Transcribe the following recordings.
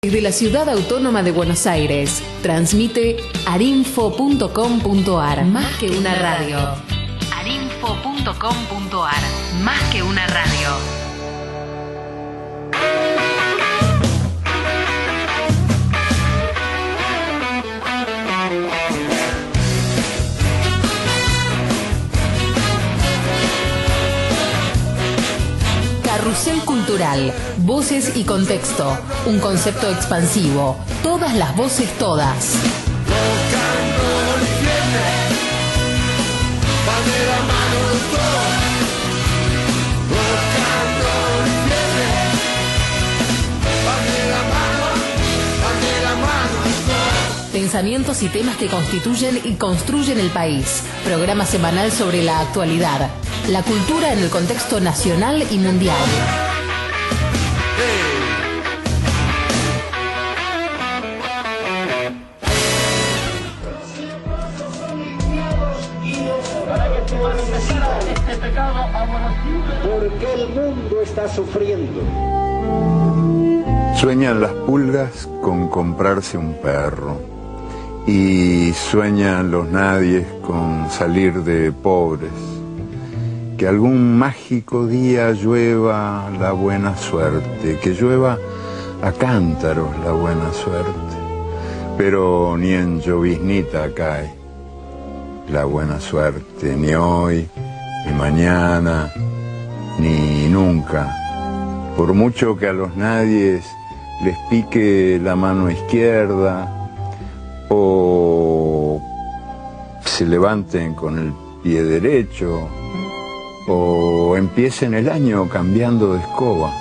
Desde la Ciudad Autónoma de Buenos Aires, transmite arinfo.com.ar. Más que una radio. arinfo.com.ar. Más que una radio. Carrusel Cultural, voces y contexto, un concepto expansivo, todas las voces todas. Pensamientos y temas que constituyen y construyen el país. Programa semanal sobre la actualidad, la cultura en el contexto nacional y mundial. Porque el mundo está sufriendo. Sueñan las pulgas con comprarse un perro. Y sueñan los nadies con salir de pobres. Que algún mágico día llueva la buena suerte, que llueva a cántaros la buena suerte. Pero ni en lloviznita cae la buena suerte, ni hoy, ni mañana, ni nunca. Por mucho que a los nadies les pique la mano izquierda, o se levanten con el pie derecho, o empiecen el año cambiando de escoba.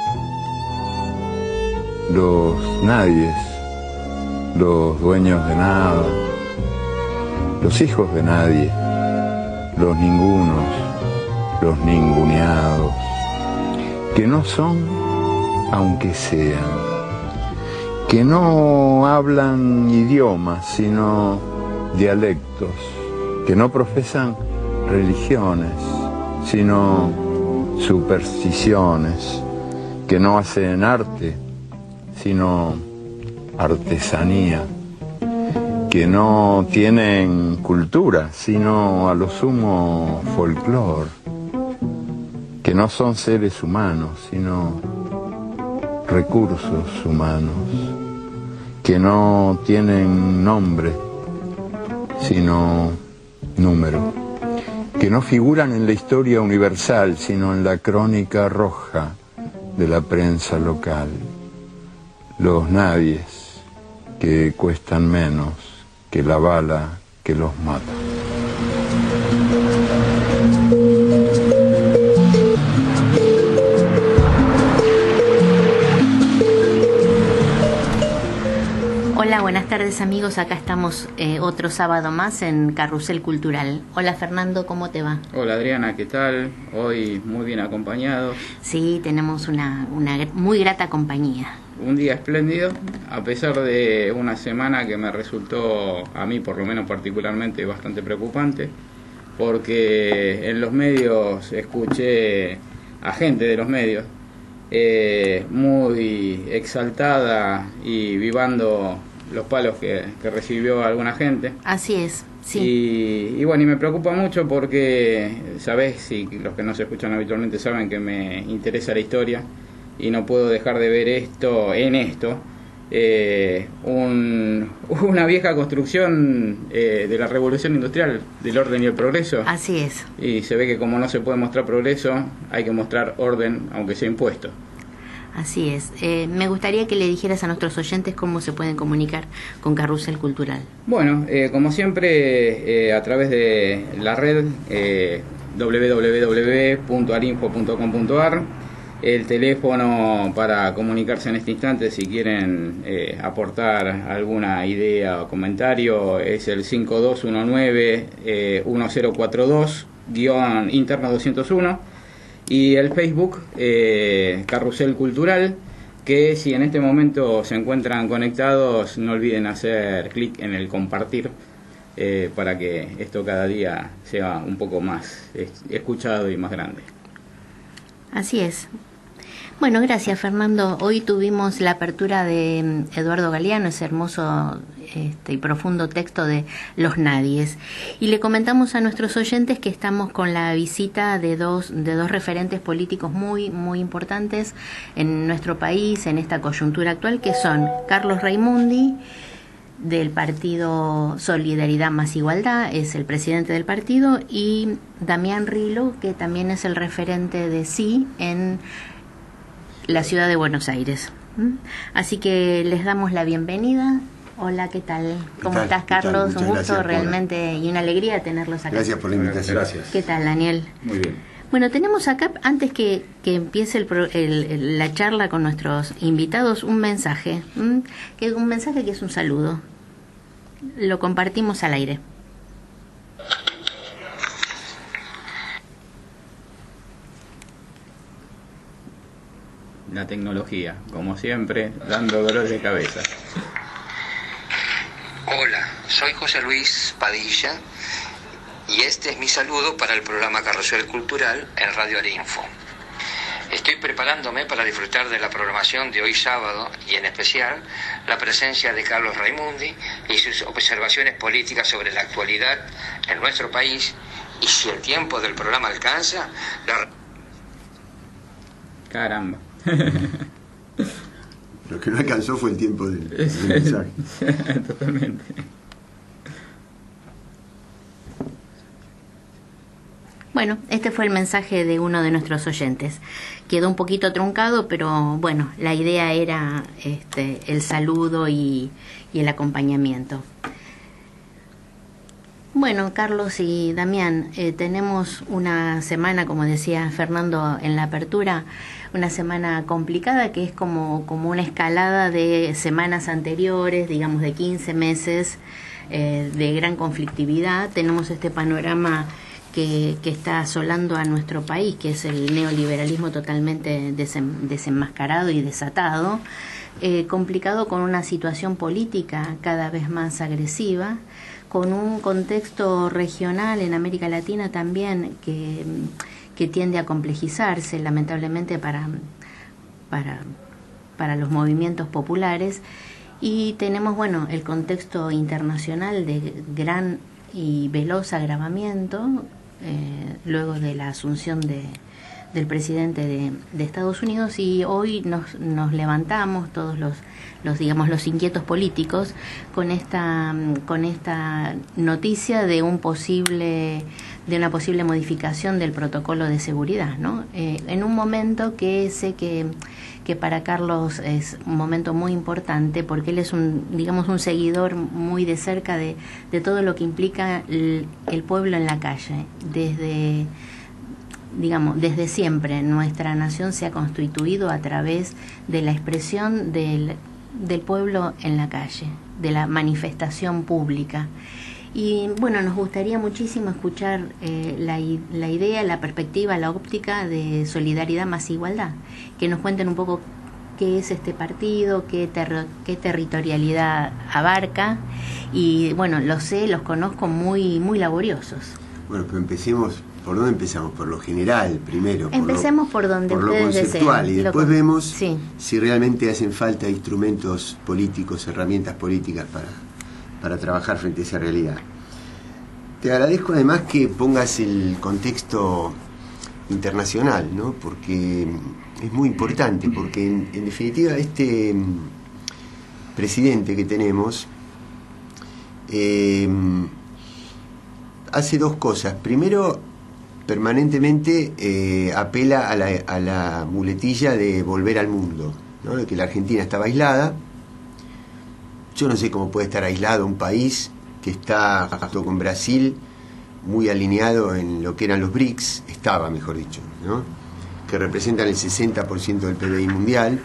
Los nadies, los dueños de nada, los hijos de nadie, los ningunos, los ninguneados, que no son aunque sean, que no hablan idiomas, sino dialectos, que no profesan religiones, sino supersticiones, que no hacen arte, sino artesanía, que no tienen cultura, sino a lo sumo folclore, que no son seres humanos, sino recursos humanos, que no tienen nombre, sino número, que no figuran en la historia universal, sino en la crónica roja de la prensa local. Los nadies que cuestan menos que la bala que los mata. Hola, buenas tardes amigos, acá estamos otro sábado más en Carrusel Cultural. Hola Fernando, ¿cómo te va? Hola Adriana, ¿qué tal? Hoy muy bien acompañados. Sí, tenemos una muy grata compañía. Un día espléndido, a pesar de una semana que me resultó, a mí por lo menos particularmente, bastante preocupante, porque en los medios escuché a gente de los medios muy exaltada y vivando los palos que recibió alguna gente. Así es, sí. Y bueno, y me preocupa mucho porque, sabés, y los que no se escuchan habitualmente saben que me interesa la historia y no puedo dejar de ver una vieja construcción de la revolución industrial, del orden y el progreso. Así es. Y se ve que como no se puede mostrar progreso, hay que mostrar orden, aunque sea impuesto. Así es. Me gustaría que le dijeras a nuestros oyentes cómo se pueden comunicar con Carrusel Cultural. Bueno, como siempre, a través de la red www.arinfo.com.ar, el teléfono para comunicarse en este instante, si quieren aportar alguna idea o comentario, es el 5219-1042, _interno 201. Y el Facebook, Carrusel Cultural, que si en este momento se encuentran conectados, no olviden hacer clic en el compartir para que esto cada día sea un poco más escuchado y más grande. Así es. Bueno, gracias Fernando. Hoy tuvimos la apertura de Eduardo Galeano, ese hermoso y profundo texto de Los Nadies. Y le comentamos a nuestros oyentes que estamos con la visita de dos referentes políticos muy, muy importantes en nuestro país, en esta coyuntura actual, que son Carlos Raimundi, del partido Solidaridad más Igualdad, es el presidente del partido, y Damián Rilo, que también es el referente de Sí en la ciudad de Buenos Aires. Así que les damos la bienvenida. Hola, ¿qué tal? ¿Cómo estás, Carlos? Un gusto realmente y una alegría tenerlos acá. Gracias por la invitación. Gracias. ¿Qué tal, Daniel? Muy bien. Bueno, tenemos acá, antes que empiece la charla con nuestros invitados, un mensaje, que es un saludo. Lo compartimos al aire. La tecnología, como siempre, dando dolor de cabeza. Hola, soy José Luis Padilla y este es mi saludo para el programa Carrusel Cultural en Radio Arinfo. Estoy preparándome para disfrutar de la programación de hoy sábado y en especial la presencia de Carlos Raimundi y sus observaciones políticas sobre la actualidad en nuestro país, y si el tiempo del programa alcanza, Caramba. Lo que no alcanzó fue el tiempo del mensaje. Totalmente. Bueno, este fue el mensaje de uno de nuestros oyentes. Quedó un poquito truncado, pero bueno, la idea era el saludo y el acompañamiento. Bueno, Carlos y Damián, tenemos una semana, como decía Fernando en la apertura, una semana complicada que es como una escalada de semanas anteriores, digamos de 15 meses de gran conflictividad. Tenemos este panorama que está asolando a nuestro país, que es el neoliberalismo totalmente desenmascarado y desatado, complicado con una situación política cada vez más agresiva, con un contexto regional en América Latina también que tiende a complejizarse, lamentablemente para los movimientos populares, y tenemos el contexto internacional de gran y veloz agravamiento luego de la asunción del presidente de Estados Unidos, y hoy nos levantamos todos los inquietos políticos con esta noticia de una posible modificación del protocolo de seguridad, ¿no? En un momento que sé que para Carlos es un momento muy importante, porque él es un seguidor muy de cerca de todo lo que implica el pueblo en la calle. Desde siempre nuestra nación se ha constituido a través de la expresión del pueblo en la calle, de la manifestación pública. Y bueno, nos gustaría muchísimo escuchar la idea, la perspectiva, la óptica de Solidaridad más Igualdad, que nos cuenten un poco qué es este partido, qué territorialidad abarca, y bueno, los conozco muy, muy laboriosos. Bueno, pero empecemos. ¿Por dónde empezamos? Por lo general primero. Empecemos por donde por lo ustedes conceptual deseen. Y después vemos si realmente hacen falta instrumentos políticos, herramientas políticas para trabajar frente a esa realidad. Te agradezco además que pongas el contexto internacional, ¿no? Porque es muy importante, porque en definitiva este presidente que tenemos hace dos cosas. Primero, permanentemente apela a la muletilla de volver al mundo, ¿no? De que la Argentina estaba aislada. Yo no sé cómo puede estar aislado un país que está junto con Brasil muy alineado en lo que eran los BRICS, estaba mejor dicho, ¿no? Que representan el 60% del PBI mundial,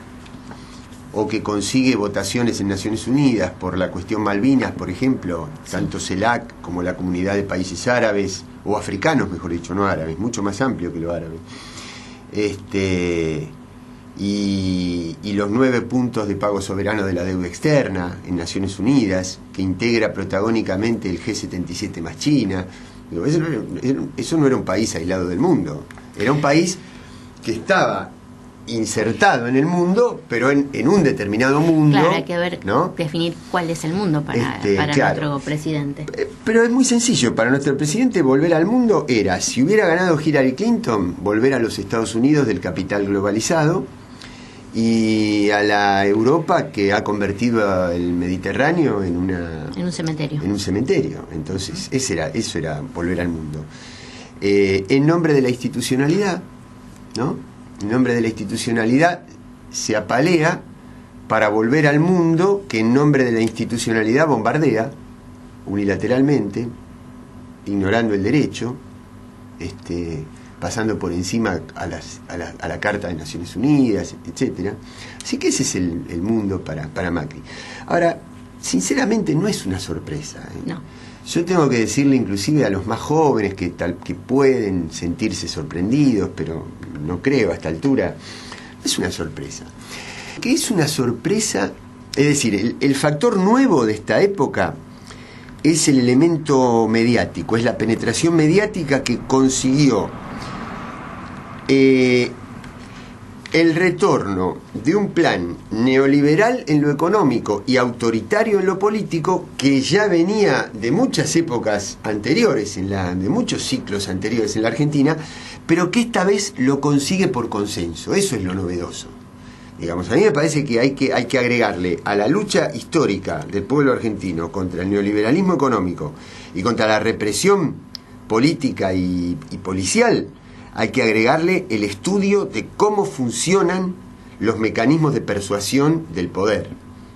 o que consigue votaciones en Naciones Unidas por la cuestión Malvinas, por ejemplo, tanto CELAC como la Comunidad de Países Árabes, o africanos, mejor dicho, no árabes, mucho más amplio que lo árabe. Y los 9 puntos de pago soberano de la deuda externa en Naciones Unidas, que integra protagónicamente el G77 más China. Digo, eso no era un país aislado del mundo, era un país que estaba insertado en el mundo, pero en un determinado mundo. Claro, hay que ver, ¿no? definir cuál es el mundo para claro. nuestro presidente. Pero es muy sencillo, para nuestro presidente volver al mundo era, si hubiera ganado Hillary Clinton, volver a los Estados Unidos del capital globalizado y a la Europa que ha convertido el Mediterráneo en un cementerio. En un cementerio. Entonces, eso era volver al mundo. En nombre de la institucionalidad, ¿no? En nombre de la institucionalidad se apalea para volver al mundo que en nombre de la institucionalidad bombardea unilateralmente, ignorando el derecho, pasando por encima a la Carta de Naciones Unidas, etcétera. Así que ese es el mundo para Macri. Ahora, sinceramente no es una sorpresa, ¿eh? No. Yo tengo que decirle inclusive a los más jóvenes que pueden sentirse sorprendidos, pero no creo a esta altura, no es una sorpresa. Que es una sorpresa, es decir, el factor nuevo de esta época es el elemento mediático, es la penetración mediática que consiguió el retorno de un plan neoliberal en lo económico y autoritario en lo político que ya venía de muchas épocas anteriores, de muchos ciclos anteriores en la Argentina, pero que esta vez lo consigue por consenso. Eso es lo novedoso. Digamos, a mí me parece que hay que agregarle a la lucha histórica del pueblo argentino contra el neoliberalismo económico y contra la represión política y policial, hay que agregarle el estudio de cómo funcionan los mecanismos de persuasión del poder,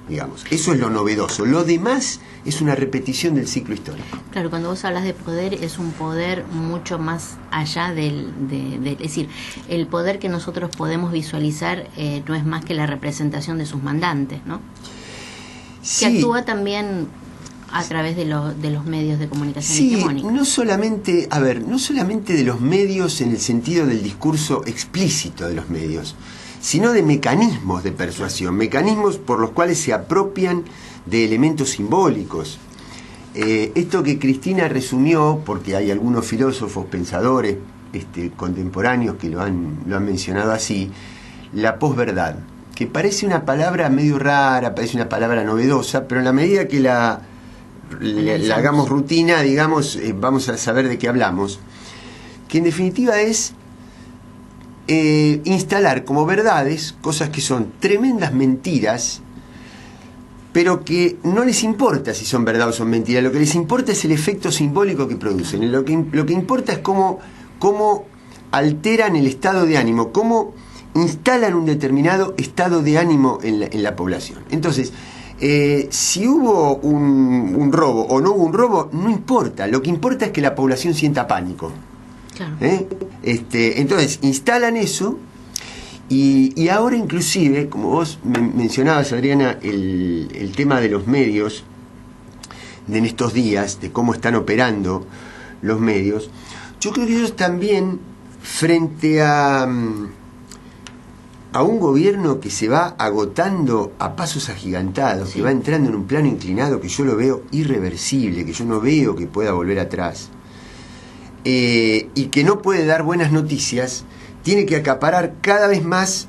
digamos. Eso es lo novedoso. Lo demás es una repetición del ciclo histórico. Claro, cuando vos hablas de poder, es un poder mucho más allá es decir, el poder que nosotros podemos visualizar no es más que la representación de sus mandantes, ¿no? Sí. Que actúa también a través de los medios de comunicación hegemónicos. No solamente de los medios en el sentido del discurso explícito de los medios, sino de mecanismos de persuasión, mecanismos por los cuales se apropian de elementos simbólicos. Esto que Cristina resumió, porque hay algunos filósofos, pensadores contemporáneos que lo han mencionado así, la posverdad, que parece una palabra medio rara, parece una palabra novedosa, pero en la medida que la hagamos rutina, digamos, vamos a saber de qué hablamos, que en definitiva es instalar como verdades cosas que son tremendas mentiras, pero que no les importa si son verdad o son mentiras. Lo que les importa es el efecto simbólico que producen. Lo que importa es cómo alteran el estado de ánimo, cómo instalan un determinado estado de ánimo en la población. Entonces, si hubo un robo o no hubo un robo, no importa. Lo que importa es que la población sienta pánico. Claro. Entonces, instalan eso y ahora inclusive, como vos mencionabas, Adriana, el tema de los medios en estos días, de cómo están operando los medios, yo creo que ellos también, frente a un gobierno que se va agotando a pasos agigantados, sí, que va entrando en un plano inclinado que yo lo veo irreversible, que yo no veo que pueda volver atrás, y que no puede dar buenas noticias, tiene que acaparar cada vez más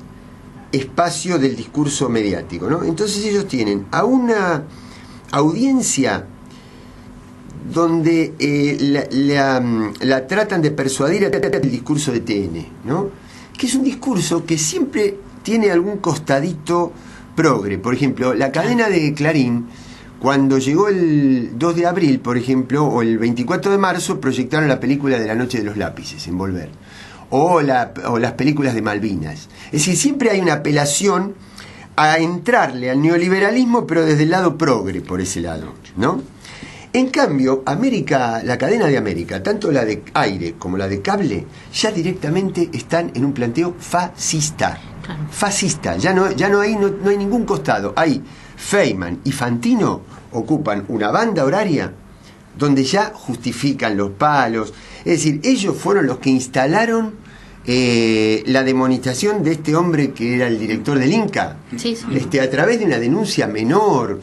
espacio del discurso mediático, ¿no? Entonces ellos tienen a una audiencia donde la tratan de persuadir el discurso de TN, ¿no? Que es un discurso que siempre tiene algún costadito progre. Por ejemplo, la cadena de Clarín, cuando llegó el 2 de abril, por ejemplo, o el 24 de marzo, proyectaron la película de La Noche de los Lápices, en Volver, o las películas de Malvinas. Es decir, siempre hay una apelación a entrarle al neoliberalismo, pero desde el lado progre, por ese lado, ¿no? En cambio, América, la cadena de América, tanto la de aire como la de cable, ya directamente están en un planteo fascista. Claro. Fascista, ya no hay ningún costado. Ahí Feynman y Fantino ocupan una banda horaria donde ya justifican los palos. Es decir, ellos fueron los que instalaron la demonización de este hombre que era el director del Inca, sí, sí. A través de una denuncia menor,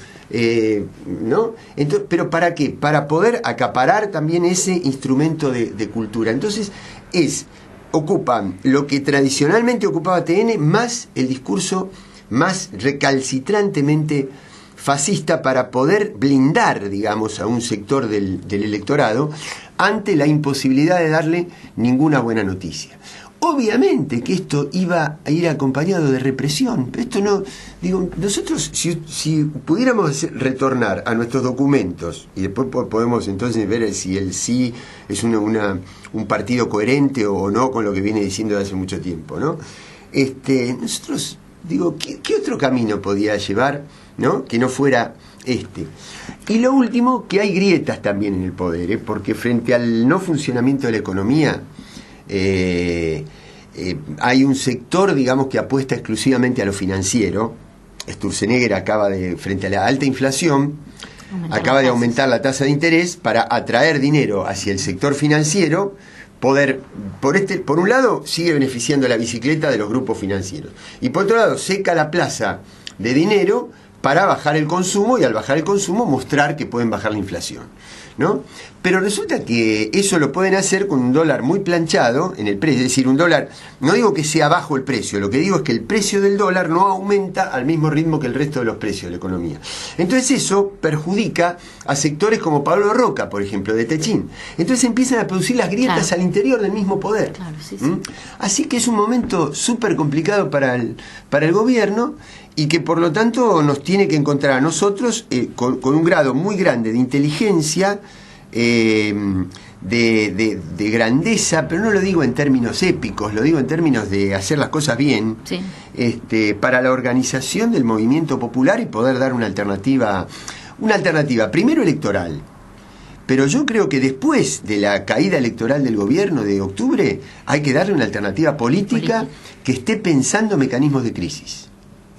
¿no? Entonces, ¿pero para qué? Para poder acaparar también ese instrumento de cultura. Entonces es ocupan lo que tradicionalmente ocupaba TN, más el discurso más recalcitrantemente fascista, para poder blindar, digamos, a un sector del electorado ante la imposibilidad de darle ninguna buena noticia. Obviamente que esto iba a ir acompañado de represión, pero esto no, digo, nosotros si pudiéramos retornar a nuestros documentos, y después podemos entonces ver si el sí es un partido coherente o no con lo que viene diciendo desde hace mucho tiempo, ¿no? Nosotros, digo, ¿qué otro camino podía llevar, ¿no?, que no fuera este? Y lo último, que hay grietas también en el poder, porque frente al no funcionamiento de la economía, hay un sector, digamos, que apuesta exclusivamente a lo financiero. Sturzenegger frente a la alta inflación, acaba de aumentar la tasa de interés para atraer dinero hacia el sector financiero. Por un lado, sigue beneficiando la bicicleta de los grupos financieros, y por otro lado, seca la plaza de dinero para bajar el consumo, y al bajar el consumo mostrar que pueden bajar la inflación, ¿no? Pero resulta que eso lo pueden hacer con un dólar muy planchado en el precio, es decir, un dólar, no digo que sea bajo el precio, lo que digo es que el precio del dólar no aumenta al mismo ritmo que el resto de los precios de la economía. Entonces eso perjudica a sectores como Pablo Roca, por ejemplo, de Techín. Entonces empiezan a producir las grietas, claro, al interior del mismo poder. Claro, sí, sí. Así que es un momento súper complicado para el gobierno, y que por lo tanto nos tiene que encontrar a nosotros con un grado muy grande de inteligencia, de grandeza, pero no lo digo en términos épicos, lo digo en términos de hacer las cosas bien, sí, para la organización del movimiento popular, y poder dar una alternativa primero electoral. Pero yo creo que después de la caída electoral del gobierno de octubre, hay que darle una alternativa política que esté pensando mecanismos de crisis.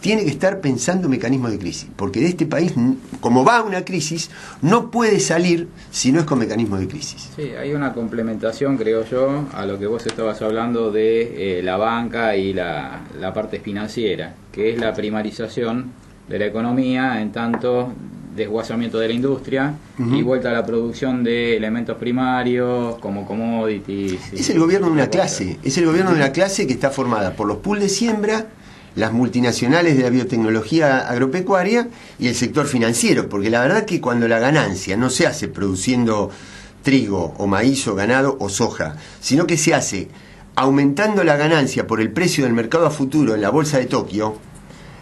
Tiene que estar pensando mecanismos de crisis, porque de este país, como va a una crisis, no puede salir si no es con mecanismos de crisis. Sí, hay una complementación, creo yo, a lo que vos estabas hablando de la banca y la parte financiera, que es la primarización de la economía, en tanto desguazamiento de la industria y vuelta a la producción de elementos primarios como commodities. Es el gobierno de una clase, que está formada por los pools de siembra, las multinacionales de la biotecnología agropecuaria y el sector financiero, porque la verdad que cuando la ganancia no se hace produciendo trigo o maíz o ganado o soja, sino que se hace aumentando la ganancia por el precio del mercado a futuro en la bolsa de Tokio,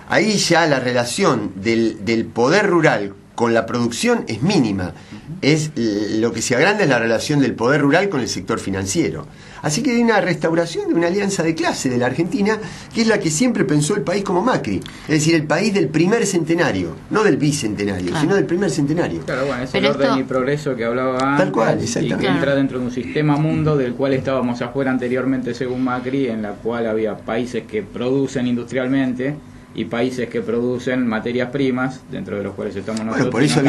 ahí ya la relación del poder rural con la producción es mínima. Lo que se agranda es la relación del poder rural con el sector financiero. Así que hay una restauración de una alianza de clase de la Argentina, que es la que siempre pensó el país como Macri. Es decir, el país del primer centenario, no del bicentenario, claro, sino del primer centenario. Claro, bueno, es el orden y progreso que hablaba antes. Tal cual, exactamente. Y que entra dentro de un sistema mundo del cual estábamos afuera anteriormente, según Macri, en la cual había países que producen industrialmente y países que producen materias primas, dentro de los cuales estamos nosotros. Bueno, por eso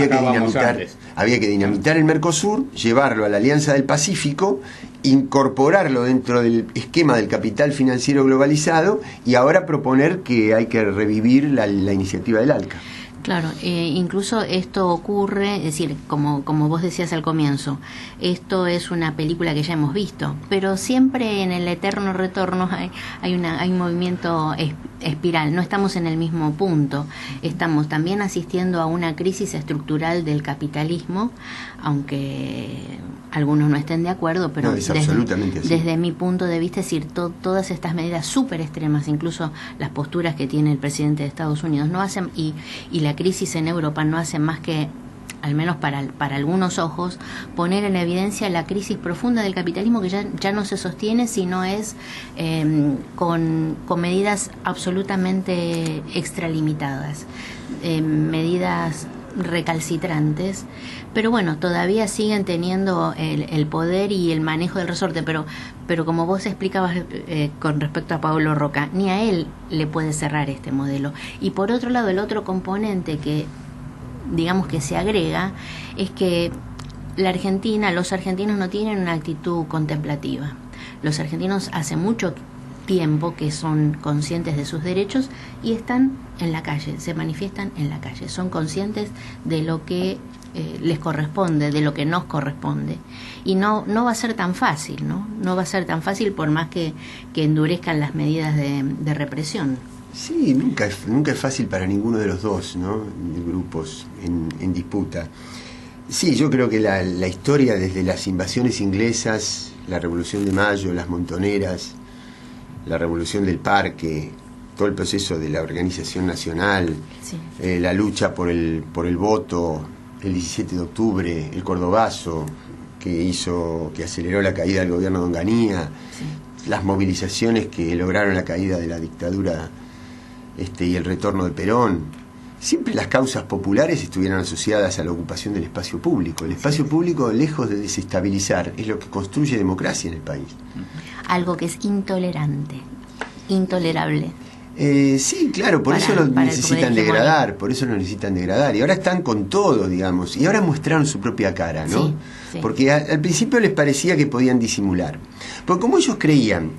había que dinamitar el Mercosur, llevarlo a la Alianza del Pacífico, incorporarlo dentro del esquema del capital financiero globalizado, y ahora proponer que hay que revivir la iniciativa del ALCA. Claro, incluso esto ocurre, es decir, como vos decías al comienzo, esto es una película que ya hemos visto, pero siempre en el eterno retorno hay un movimiento espiral, no estamos en el mismo punto, estamos también asistiendo a una crisis estructural del capitalismo, aunque algunos no estén de acuerdo, pero no, es absolutamente así. Desde mi punto de vista, es decir, todas estas medidas súper extremas, incluso las posturas que tiene el presidente de Estados Unidos, no hacen, y la crisis en Europa no hace más que, al menos para algunos ojos, poner en evidencia la crisis profunda del capitalismo, que ya no se sostiene, sino es con medidas absolutamente extralimitadas, medidas recalcitrantes, pero bueno, todavía siguen teniendo el poder y el manejo del resorte, pero como vos explicabas con respecto a Pablo Roca, ni a él le puede cerrar este modelo. Y por otro lado, el otro componente que digamos que se agrega es que los argentinos no tienen una actitud contemplativa. Los argentinos hace mucho tiempo que son conscientes de sus derechos y están en la calle, se manifiestan en la calle, son conscientes de lo que les corresponde, de lo que nos corresponde. Y no va a ser tan fácil, ¿no? No va a ser tan fácil por más que endurezcan las medidas de represión. Sí, nunca es fácil para ninguno de los dos, ¿no? De grupos en disputa. Sí, yo creo que la historia desde las invasiones inglesas, la Revolución de Mayo, las Montoneras, la Revolución del Parque, todo el proceso de la organización nacional, sí. La lucha por el voto, el 17 de octubre, el Cordobazo, que aceleró la caída del gobierno de Onganía, sí. Las movilizaciones que lograron la caída de la dictadura y el retorno de Perón. Siempre las causas populares estuvieron asociadas a la ocupación del espacio público. El espacio público, lejos de desestabilizar, es lo que construye democracia en el país. Algo que es intolerante, intolerable. Sí, claro, por eso lo necesitan degradar, y ahora están con todo, digamos, y ahora mostraron su propia cara, ¿no? Sí, sí. Porque al principio les parecía que podían disimular, porque como ellos creían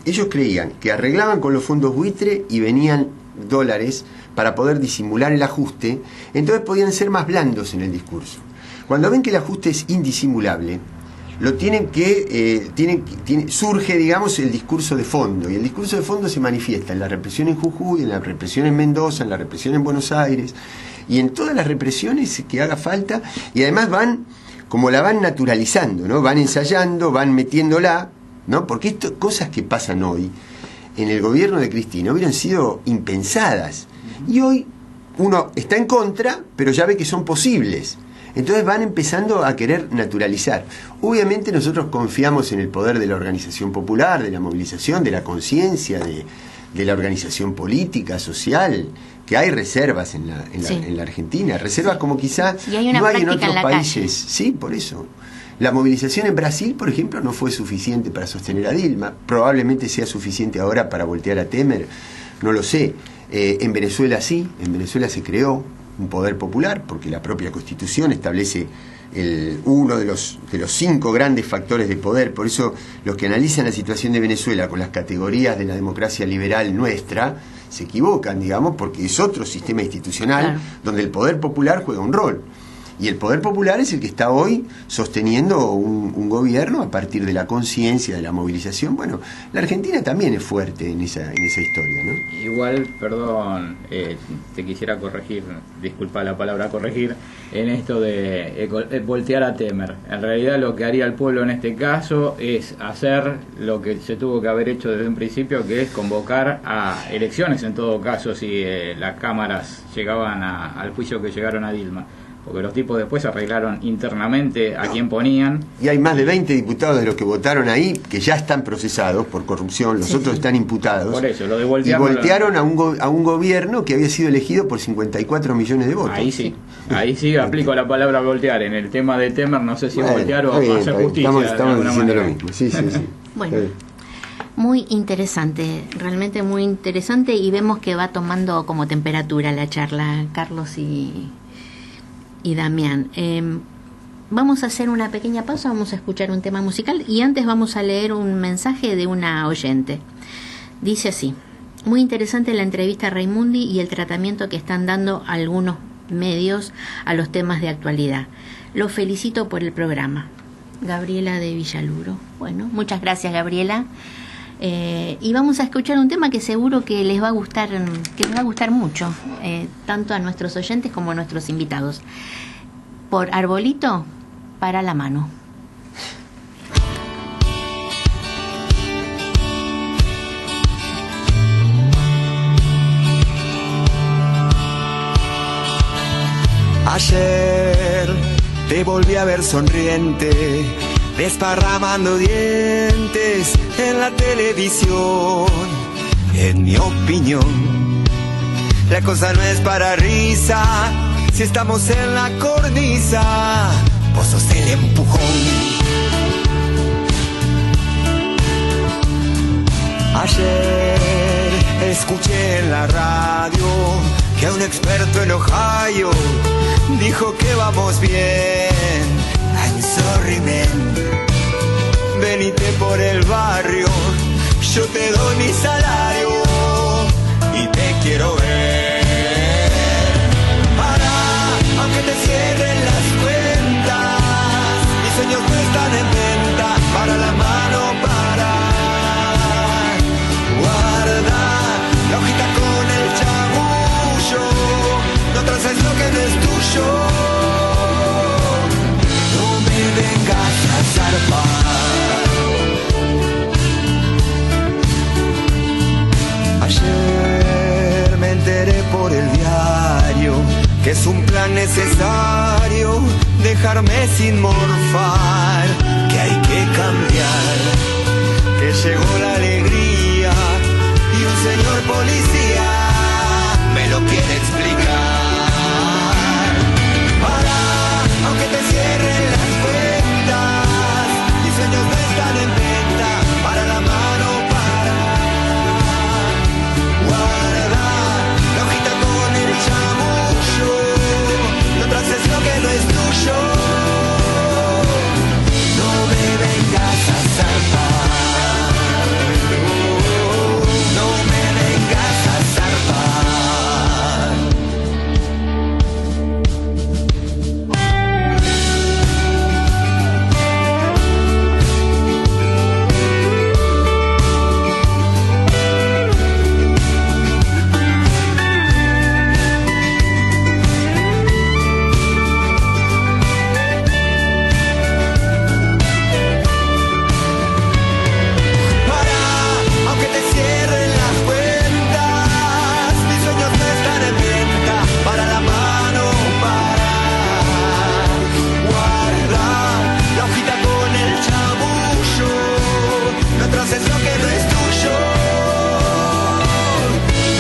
que arreglaban con los fondos buitre y venían dólares para poder disimular el ajuste, entonces podían ser más blandos en el discurso. Cuando ven que el ajuste es indisimulable, surge, digamos, el discurso de fondo, y el discurso de fondo se manifiesta en la represión en Jujuy, en la represión en Mendoza, en la represión en Buenos Aires, y en todas las represiones que haga falta, y además van naturalizando, ¿no? Van ensayando, van metiéndola, ¿no? Porque cosas que pasan hoy en el gobierno de Cristina hubieran sido impensadas, y hoy uno está en contra, pero ya ve que son posibles. Entonces van empezando a querer naturalizar. Obviamente nosotros confiamos en el poder de la organización popular, de la movilización, de la conciencia, de la organización política, social, que hay reservas en la Argentina, reservas como quizá no hay en otros países. Sí, por eso. La movilización en Brasil, por ejemplo, no fue suficiente para sostener a Dilma, probablemente sea suficiente ahora para voltear a Temer, no lo sé. En Venezuela sí, en Venezuela se creó un poder popular, porque la propia Constitución establece uno de los 5 grandes factores de poder. Por eso los que analizan la situación de Venezuela con las categorías de la democracia liberal nuestra se equivocan, digamos, porque es otro sistema institucional, claro, donde el poder popular juega un rol. Y el poder popular es el que está hoy sosteniendo un gobierno a partir de la conciencia, de la movilización. Bueno, la Argentina también es fuerte en esa historia, ¿no? Igual, perdón, te quisiera corregir, disculpa la palabra corregir, en esto de voltear a Temer. En realidad lo que haría el pueblo en este caso es hacer lo que se tuvo que haber hecho desde un principio, que es convocar a elecciones en todo caso, si las cámaras llegaban al juicio que llegaron a Dilma. Porque los tipos después arreglaron internamente a quién ponían. Y hay más de 20 diputados de los que votaron ahí que ya están procesados por corrupción, los otros están imputados. Por eso, lo de voltearon a un gobierno que había sido elegido por 54 millones de votos. Ahí sí aplico la palabra voltear. En el tema de Temer no sé si voltear o hacer justicia. Estamos diciendo lo mismo. Sí. Bueno, muy interesante, realmente muy interesante, y vemos que va tomando como temperatura la charla, Carlos y Damián. Vamos a hacer una pequeña pausa, vamos a escuchar un tema musical y antes vamos a leer un mensaje de una oyente. Dice así: muy interesante la entrevista a Raimundi y el tratamiento que están dando algunos medios a los temas de actualidad. Los felicito por el programa. Gabriela de Villaluro. Bueno, muchas gracias, Gabriela. Y vamos a escuchar un tema que seguro que les va a gustar, mucho, tanto a nuestros oyentes como a nuestros invitados. Por Arbolito para la mano. Ayer te volví a ver sonriente, desparramando dientes en la televisión. En mi opinión, la cosa no es para risa. Si estamos en la cornisa, vos sos el empujón. Ayer escuché en la radio que un experto en Ohio dijo que vamos bien. I'm sorry, man. Venite por el barrio, yo te doy mi salario y te quiero ver. Para, aunque te cierren las cuentas, necesario dejarme sin morfar, que hay que cambiar, que llegó la alegría y un señor policía me lo quiere explicar. Para, aunque te cierren las cuentas, mis sueños no están en venta, para la mano para. Guarda la hojita con el chamullo, no traces lo que no es tuyo. No me vengas a zarpar, no me vengas a zarpar. Aunque te cierren las cuentas, mis sueños no están en venta, para la mano para. Guarda la hojita con el chamullo, no traces lo que no es tuyo.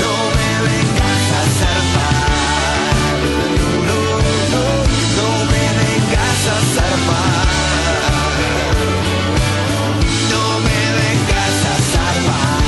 No me vengas a zarpar, no me vengas a zarpar. No me vengas a salvar.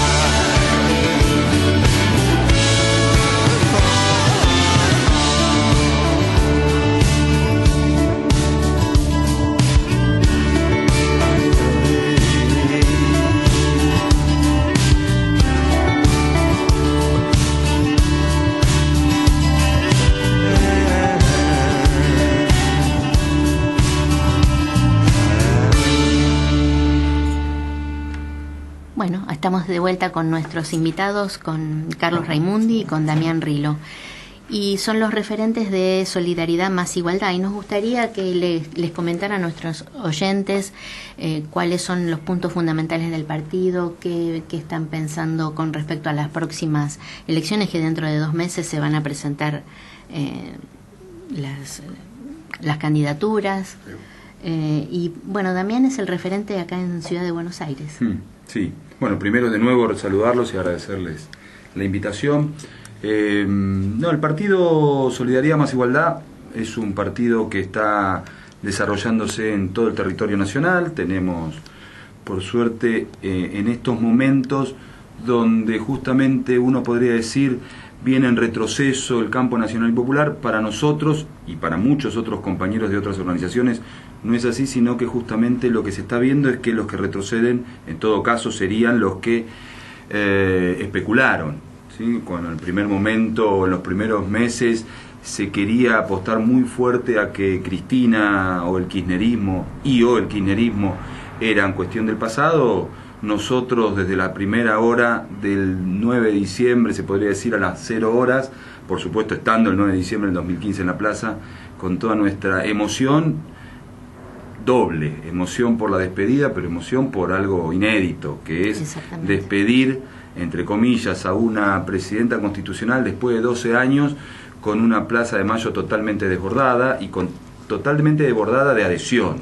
Bueno, estamos de vuelta con nuestros invitados, con Carlos Raimundi y con Damián Rilo. Y son los referentes de Solidaridad Más Igualdad. Y nos gustaría que les comentara a nuestros oyentes cuáles son los puntos fundamentales del partido, qué están pensando con respecto a las próximas elecciones, que dentro de 2 meses se van a presentar las candidaturas. Y bueno, Damián es el referente acá en Ciudad de Buenos Aires. Sí, bueno, primero de nuevo saludarlos y agradecerles la invitación. El partido Solidaridad Más Igualdad es un partido que está desarrollándose en todo el territorio nacional. Tenemos, por suerte, en estos momentos donde justamente uno podría decir viene en retroceso el campo nacional y popular, para nosotros y para muchos otros compañeros de otras organizaciones no es así, sino que justamente lo que se está viendo es que los que retroceden en todo caso serían los que especularon, ¿sí? Cuando en el primer momento, en los primeros meses, se quería apostar muy fuerte a que Cristina o el kirchnerismo eran cuestión del pasado. Nosotros desde la primera hora del 9 de diciembre, se podría decir a las 0 horas, por supuesto estando el 9 de diciembre del 2015 en la plaza, con toda nuestra emoción, doble, emoción por la despedida, pero emoción por algo inédito, que es despedir, entre comillas, a una presidenta constitucional después de 12 años, con una Plaza de Mayo totalmente desbordada y totalmente desbordada de adhesión,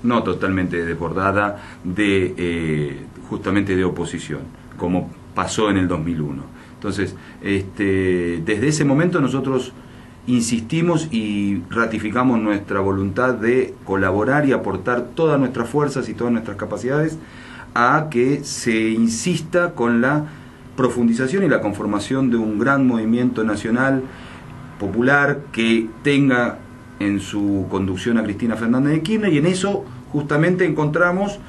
no totalmente desbordada de justamente de oposición, como pasó en el 2001. Entonces, desde ese momento nosotros insistimos y ratificamos nuestra voluntad de colaborar y aportar todas nuestras fuerzas y todas nuestras capacidades a que se insista con la profundización y la conformación de un gran movimiento nacional popular que tenga en su conducción a Cristina Fernández de Kirchner, y en eso justamente encontramos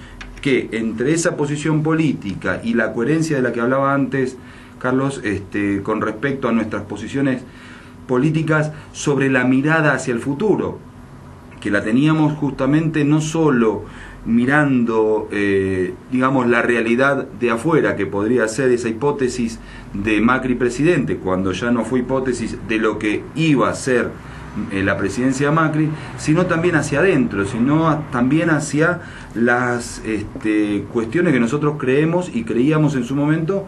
que entre esa posición política y la coherencia de la que hablaba antes Carlos, con respecto a nuestras posiciones políticas sobre la mirada hacia el futuro, que la teníamos justamente no solo mirando, digamos, la realidad de afuera, que podría ser esa hipótesis de Macri presidente, cuando ya no fue hipótesis de lo que iba a ser la presidencia de Macri, sino también hacia adentro, sino también hacia las cuestiones que nosotros creemos y creíamos en su momento,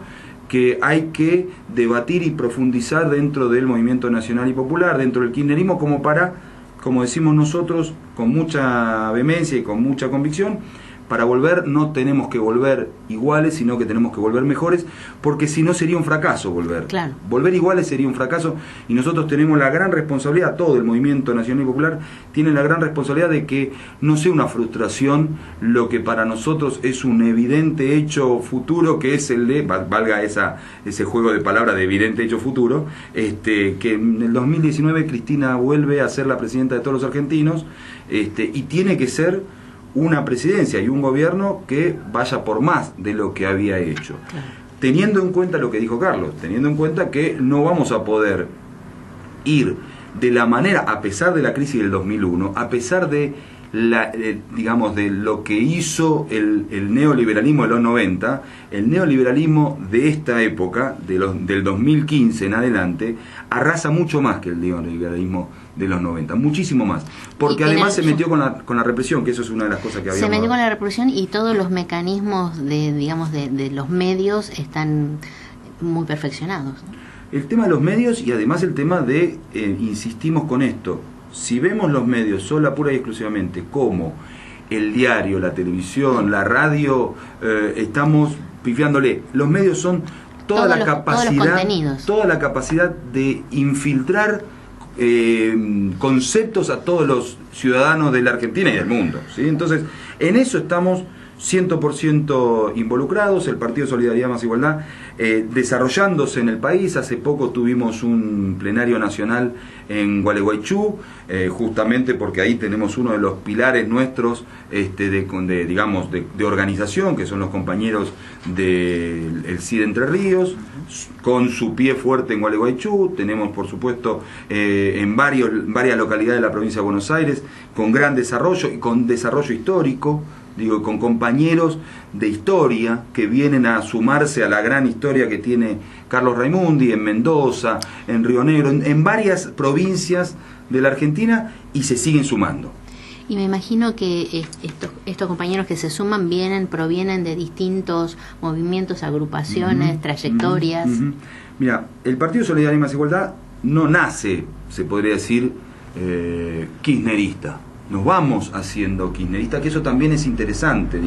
que hay que debatir y profundizar dentro del movimiento nacional y popular, dentro del kirchnerismo, como para, como decimos nosotros, con mucha vehemencia y con mucha convicción, para volver no tenemos que volver iguales, sino que tenemos que volver mejores, porque si no sería un fracaso volver. Claro. Volver iguales sería un fracaso, y nosotros tenemos la gran responsabilidad, todo el movimiento nacional y popular tiene la gran responsabilidad de que no sea una frustración lo que para nosotros es un evidente hecho futuro, que es el de, valga ese juego de palabras de evidente hecho futuro, que en el 2019 Cristina vuelve a ser la presidenta de todos los argentinos, y tiene que ser una presidencia y un gobierno que vaya por más de lo que había hecho. Claro. Teniendo en cuenta lo que dijo Carlos, teniendo en cuenta que no vamos a poder ir de la manera, a pesar de la crisis del 2001, a pesar de digamos, de lo que hizo el neoliberalismo de los 90, el neoliberalismo de esta época, del 2015 en adelante, arrasa mucho más que el neoliberalismo de los 90, muchísimo más, porque además se metió con la represión, que eso es una de las cosas que habíamos... Se metió con la represión, y todos los mecanismos de los medios están muy perfeccionados, ¿no? El tema de los medios, y además el tema de, insistimos con esto, si vemos los medios sola, pura y exclusivamente como el diario, la televisión, la radio, estamos pifiándole. Los medios son toda la capacidad de infiltrar conceptos a todos los ciudadanos de la Argentina y del mundo, ¿sí? Entonces, en eso estamos 100% involucrados, el Partido Solidaridad Más Igualdad desarrollándose en el país. Hace poco tuvimos un plenario nacional en Gualeguaychú, justamente porque ahí tenemos uno de los pilares nuestros de organización, que son los compañeros del CID Entre Ríos, con su pie fuerte en Gualeguaychú. Tenemos, por supuesto, en varias localidades de la provincia de Buenos Aires, con gran desarrollo y con desarrollo histórico, con compañeros de historia que vienen a sumarse a la gran historia que tiene Carlos Raimundi en Mendoza, en Río Negro, en varias provincias de la Argentina, y se siguen sumando. Y me imagino que estos compañeros que se suman provienen de distintos movimientos, agrupaciones, trayectorias. Mira, el Partido Solidaridad y Más Igualdad no nace, se podría decir, kirchnerista. Nos vamos haciendo kirchnerista, que eso también es interesante.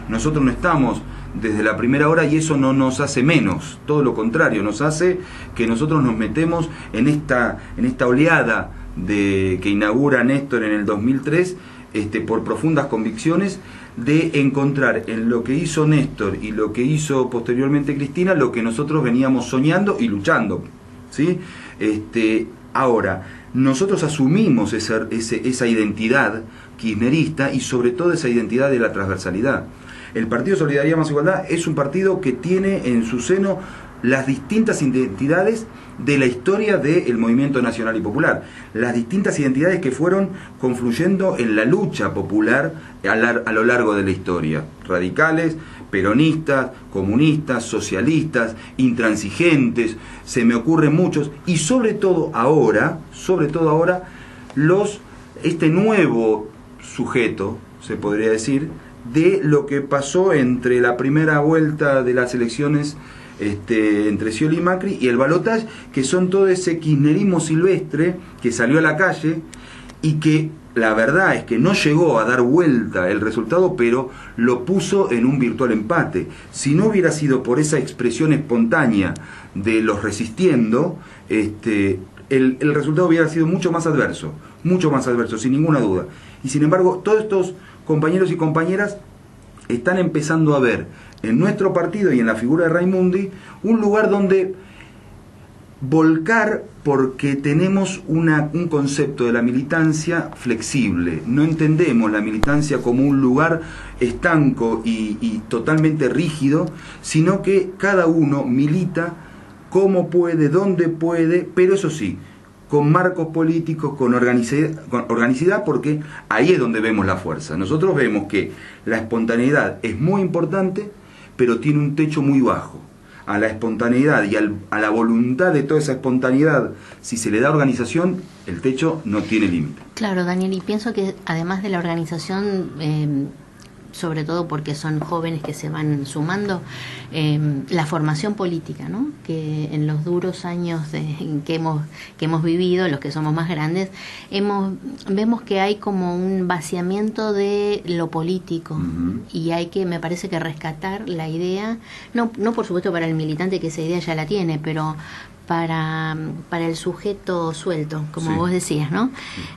Nosotros no estamos desde la primera hora, y eso no nos hace menos, todo lo contrario, nos hace que nosotros nos metemos en esta oleada que inaugura Néstor en el 2003, por profundas convicciones de encontrar en lo que hizo Néstor y lo que hizo posteriormente Cristina lo que nosotros veníamos soñando y luchando, ¿sí? Ahora, nosotros asumimos esa identidad kirchnerista, y sobre todo esa identidad de la transversalidad. El Partido Solidaridad Más Igualdad es un partido que tiene en su seno las distintas identidades de la historia del movimiento nacional y popular, las distintas identidades que fueron confluyendo en la lucha popular a lo largo de la historia: radicales, peronistas, comunistas, socialistas, intransigentes, se me ocurren muchos, y sobre todo ahora, este nuevo sujeto, se podría decir, de lo que pasó entre la primera vuelta de las elecciones entre Scioli y Macri y el balotaje, que son todo ese kirchnerismo silvestre que salió a la calle y que la verdad es que no llegó a dar vuelta el resultado, pero lo puso en un virtual empate. Si no hubiera sido por esa expresión espontánea de los resistiendo, el resultado hubiera sido mucho más adverso, sin ninguna duda. Y sin embargo, todos estos compañeros y compañeras están empezando a ver en nuestro partido y en la figura de Raimundi un lugar donde volcar, porque tenemos un concepto de la militancia flexible. No entendemos la militancia como un lugar estanco y totalmente rígido, sino que cada uno milita como puede, donde puede, pero eso sí, con marcos políticos, con organicidad, porque ahí es donde vemos la fuerza. Nosotros vemos que la espontaneidad es muy importante, pero tiene un techo muy bajo. A la espontaneidad y a la voluntad de toda esa espontaneidad, si se le da organización, el techo no tiene límite. Claro, Daniel, y pienso que además de la organización sobre todo porque son jóvenes que se van sumando, la formación política, ¿no? Que en los duros años que hemos vivido, los que somos más grandes, vemos que hay como un vaciamiento de lo político. Y hay que, me parece que rescatar la idea, no por supuesto para el militante, que esa idea ya la tiene, pero para el sujeto suelto, como vos decías, ¿no?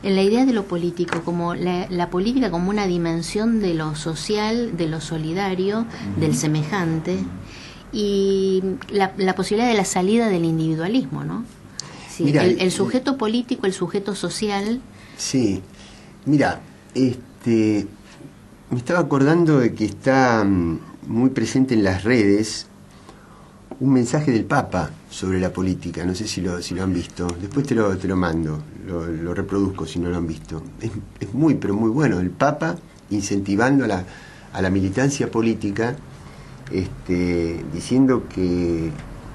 En la idea de lo político, como la política como una dimensión de lo social, de lo solidario, del semejante, y la posibilidad de la salida del individualismo, ¿no? Sí, mira, el sujeto político, el sujeto social. Sí, mira, me estaba acordando de que está muy presente en las redes un mensaje del Papa sobre la política. No sé si lo han visto. Después te lo mando, lo reproduzco si no lo han visto. Es muy, pero muy bueno. El Papa incentivando a la militancia política, diciendo que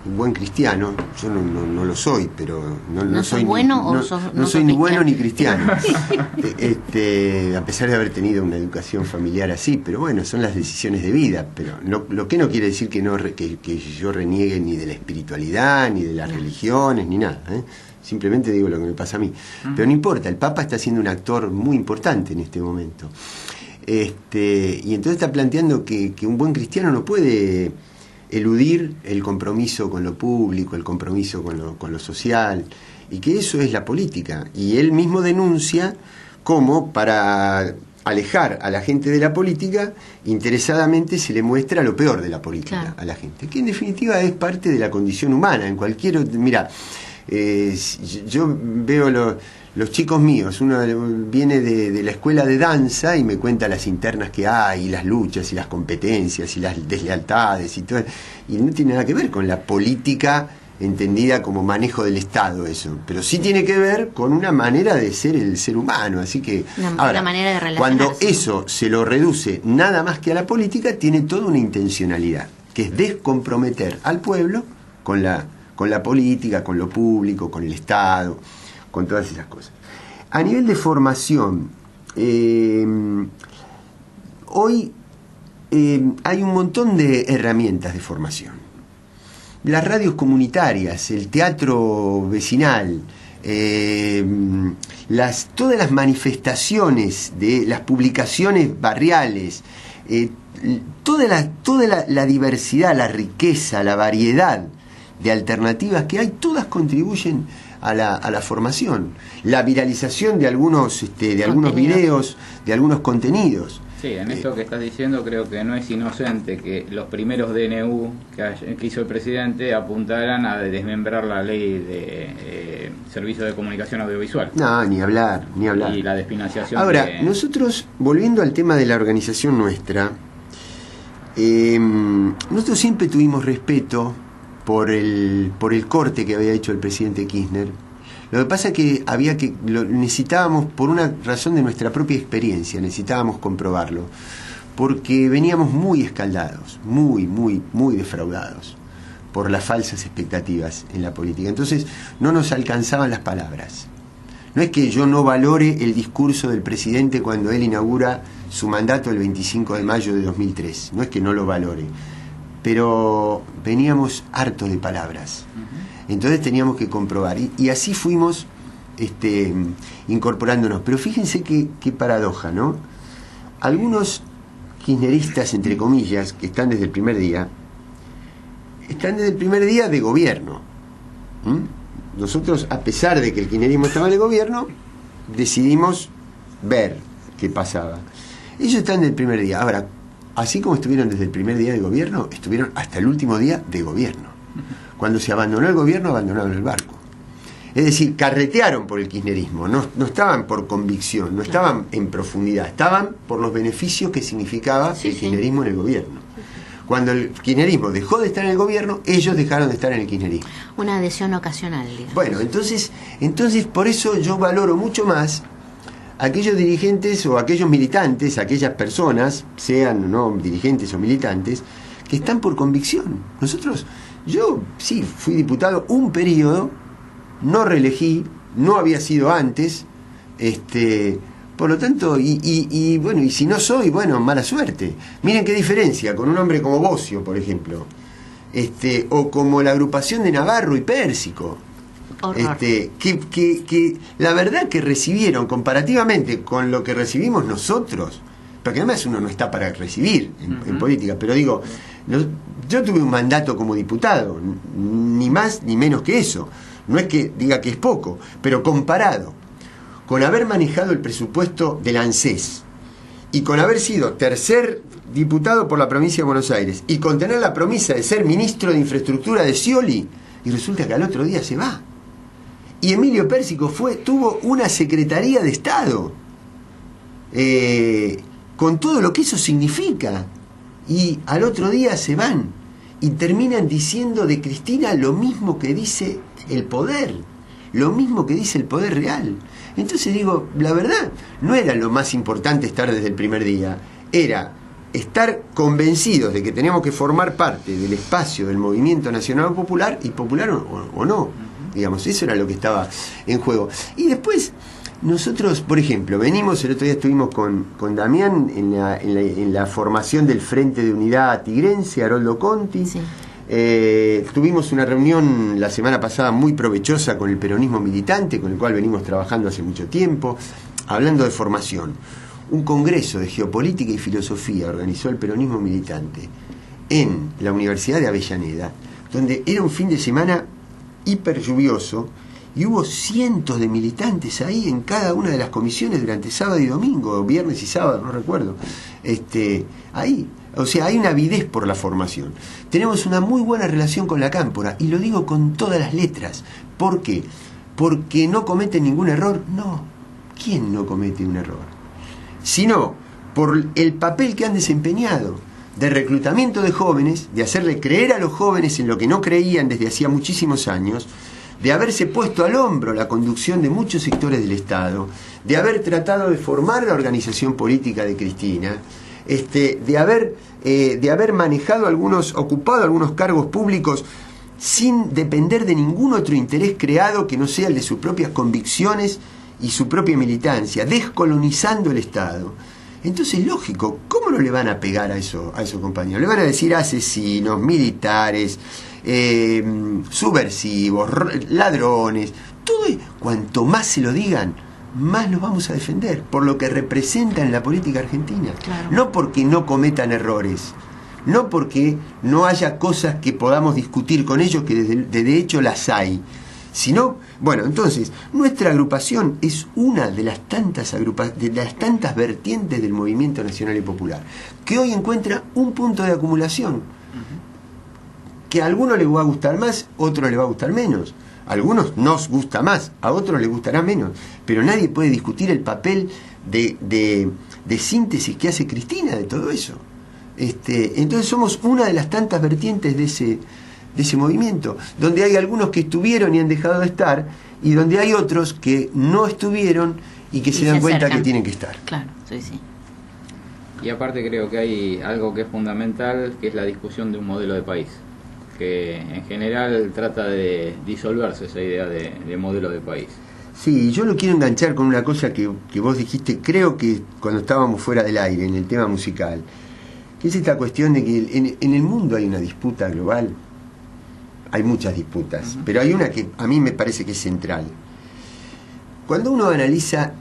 un buen cristiano, yo no lo soy, pero no soy bueno, no soy ni bueno ni cristiano. A pesar de haber tenido una educación familiar así, pero bueno, son las decisiones de vida. Pero lo que no quiere decir que yo reniegue ni de la espiritualidad, ni de las religiones, ni nada, ¿eh? Simplemente digo lo que me pasa a mí. Pero no importa, el Papa está siendo un actor muy importante en este momento. Y entonces está planteando que un buen cristiano no puede eludir el compromiso con lo público, el compromiso con lo social, y que eso es la política. Y él mismo denuncia cómo, para alejar a la gente de la política, interesadamente se le muestra lo peor de la política a la gente, que en definitiva es parte de la condición humana. En cualquier... Mira, yo veo los chicos míos, uno viene de la escuela de danza y me cuenta las internas que hay, y las luchas, y las competencias, y las deslealtades, y todo, y no tiene nada que ver con la política entendida como manejo del Estado, eso, pero sí tiene que ver con una manera de ser el ser humano. Así que una manera de relacionarse. Cuando eso se lo reduce nada más que a la política, tiene toda una intencionalidad, que es descomprometer al pueblo con la política, con lo público, con el Estado, con todas esas cosas. A nivel de formación, hoy hay un montón de herramientas de formación. Las radios comunitarias, el teatro vecinal, todas las manifestaciones de las publicaciones barriales, toda la diversidad, la riqueza, la variedad de alternativas que hay, todas contribuyen a la formación. La viralización de algunos videos, de algunos contenidos. Sí, en esto que estás diciendo creo que no es inocente que los primeros DNU que hizo el presidente apuntaran a desmembrar la ley de servicios de comunicación audiovisual. No, ni hablar. Y la desfinanciación. Ahora, nosotros, volviendo al tema de la organización nuestra, nosotros siempre tuvimos respeto por el corte que había hecho el presidente Kirchner. Lo que pasa es que necesitábamos, por una razón de nuestra propia experiencia, necesitábamos comprobarlo, porque veníamos muy escaldados, muy defraudados por las falsas expectativas en la política. Entonces no nos alcanzaban las palabras. No es que yo no valore el discurso del presidente cuando él inaugura su mandato el 25 de mayo de 2003, no es que no lo valore, pero veníamos hartos de palabras. Entonces teníamos que comprobar, y así fuimos incorporándonos. Pero fíjense qué paradoja, ¿no? Algunos kirchneristas, entre comillas, que están desde el primer día de gobierno. Nosotros, a pesar de que el kirchnerismo estaba en el gobierno, decidimos ver qué pasaba. Ellos están desde el primer día. Ahora, así como estuvieron desde el primer día de gobierno, estuvieron hasta el último día de gobierno. Cuando se abandonó el gobierno, abandonaron el barco. Es decir, carretearon por el kirchnerismo, no estaban por convicción, no estaban en profundidad, estaban por los beneficios que significaba el kirchnerismo en el gobierno. Cuando el kirchnerismo dejó de estar en el gobierno, ellos dejaron de estar en el kirchnerismo. Una adhesión ocasional, digamos. Bueno, entonces por eso yo valoro mucho más aquellos dirigentes o aquellos militantes, aquellas personas, sean no dirigentes o militantes, que están por convicción. Yo sí fui diputado un periodo, no reelegí, no había sido antes, Por lo tanto, bueno, y si no soy, bueno, mala suerte. Miren qué diferencia con un hombre como Bocio, por ejemplo, o como la agrupación de Navarro y Pérsico. Que la verdad que recibieron comparativamente con lo que recibimos nosotros, porque además uno no está para recibir en política, pero digo, yo tuve un mandato como diputado, ni más ni menos que eso. No es que diga que es poco, pero comparado con haber manejado el presupuesto del ANSES y con haber sido tercer diputado por la provincia de Buenos Aires y con tener la promesa de ser ministro de infraestructura de Scioli, y resulta que al otro día se va. Y Emilio Pérsico tuvo una secretaría de Estado, con todo lo que eso significa, y al otro día se van y terminan diciendo de Cristina lo mismo que dice el poder, lo mismo que dice el poder real. Entonces digo, la verdad, no era lo más importante estar desde el primer día, era estar convencidos de que teníamos que formar parte del espacio del movimiento nacional popular, y popular o no. Digamos, eso era lo que estaba en juego. Y después, nosotros, por ejemplo, el otro día estuvimos con Damián en la formación del Frente de Unidad Tigrense, Haroldo Conti. Sí. Tuvimos una reunión la semana pasada muy provechosa con el peronismo militante, con el cual venimos trabajando hace mucho tiempo, hablando de formación. Un congreso de geopolítica y filosofía organizó el peronismo militante en la Universidad de Avellaneda, donde era un fin de semana hiper lluvioso, y hubo cientos de militantes ahí en cada una de las comisiones durante sábado y domingo, viernes y sábado, no recuerdo. Ahí, o sea, hay una avidez por la formación. Tenemos una muy buena relación con la Cámpora, y lo digo con todas las letras. ¿Por qué? ¿Porque no cometen ningún error? No. ¿Quién no comete un error? Sino por el papel que han desempeñado de reclutamiento de jóvenes, de hacerle creer a los jóvenes en lo que no creían desde hacía muchísimos años, de haberse puesto al hombro la conducción de muchos sectores del Estado, de haber tratado de formar la organización política de Cristina, de haber manejado ocupado algunos cargos públicos sin depender de ningún otro interés creado que no sea el de sus propias convicciones y su propia militancia, descolonizando el Estado. Entonces, lógico, ¿cómo no le van a pegar a esos compañeros? Le van a decir asesinos, militares, subversivos, ladrones, todo. Cuanto más se lo digan, más los vamos a defender, por lo que representan en la política argentina. Claro. No porque no cometan errores, no porque no haya cosas que podamos discutir con ellos, que de hecho las hay, sino, bueno, entonces, nuestra agrupación es una de las tantas vertientes del movimiento nacional y popular, que hoy encuentra un punto de acumulación, que a algunos les va a gustar más, a otros les va a gustar menos. A algunos nos gusta más, a otros les gustará menos, pero nadie puede discutir el papel de síntesis que hace Cristina de todo eso. Entonces somos una de las tantas vertientes de ese movimiento, donde hay algunos que estuvieron y han dejado de estar, y donde hay otros que no estuvieron y que se dan cuenta que tienen que estar. Claro, sí. Y aparte creo que hay algo que es fundamental, que es la discusión de un modelo de país, que en general trata de disolverse esa idea de modelo de país. Sí, yo lo quiero enganchar con una cosa que vos dijiste, creo que cuando estábamos fuera del aire, en el tema musical, que es esta cuestión de que en el mundo hay una disputa global. Hay muchas disputas, pero hay una que a mí me parece que es central. Cuando uno analiza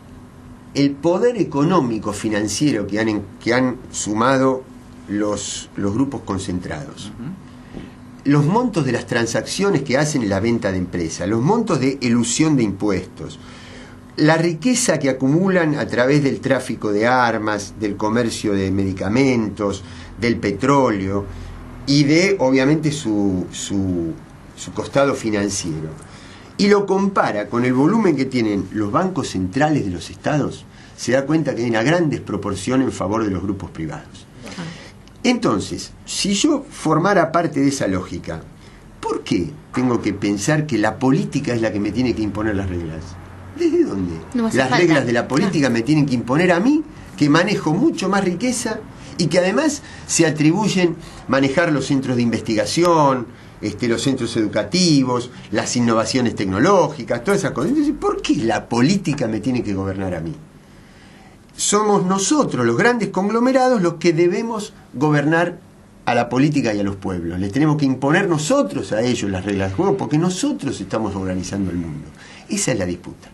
el poder económico financiero que han sumado los grupos concentrados, los montos de las transacciones que hacen en la venta de empresas, los montos de elusión de impuestos, la riqueza que acumulan a través del tráfico de armas, del comercio de medicamentos, del petróleo, y de, obviamente, su costado financiero, y lo compara con el volumen que tienen los bancos centrales de los estados, se da cuenta que hay una gran desproporción en favor de los grupos privados. Entonces, si yo formara parte de esa lógica, ¿por qué tengo que pensar que la política es la que me tiene que imponer las reglas? ¿Desde dónde? Las reglas de la política me tienen que imponer a mí, que manejo mucho más riqueza y que además se atribuyen manejar los centros de investigación, los centros educativos, las innovaciones tecnológicas, todas esas cosas. Entonces, ¿por qué la política me tiene que gobernar a mí? somos nosotros, los grandes conglomerados, los que debemos gobernar a la política y a los pueblos. Les tenemos que imponer nosotros a ellos las reglas del juego, porque nosotros estamos organizando el mundo. Esa es la disputa.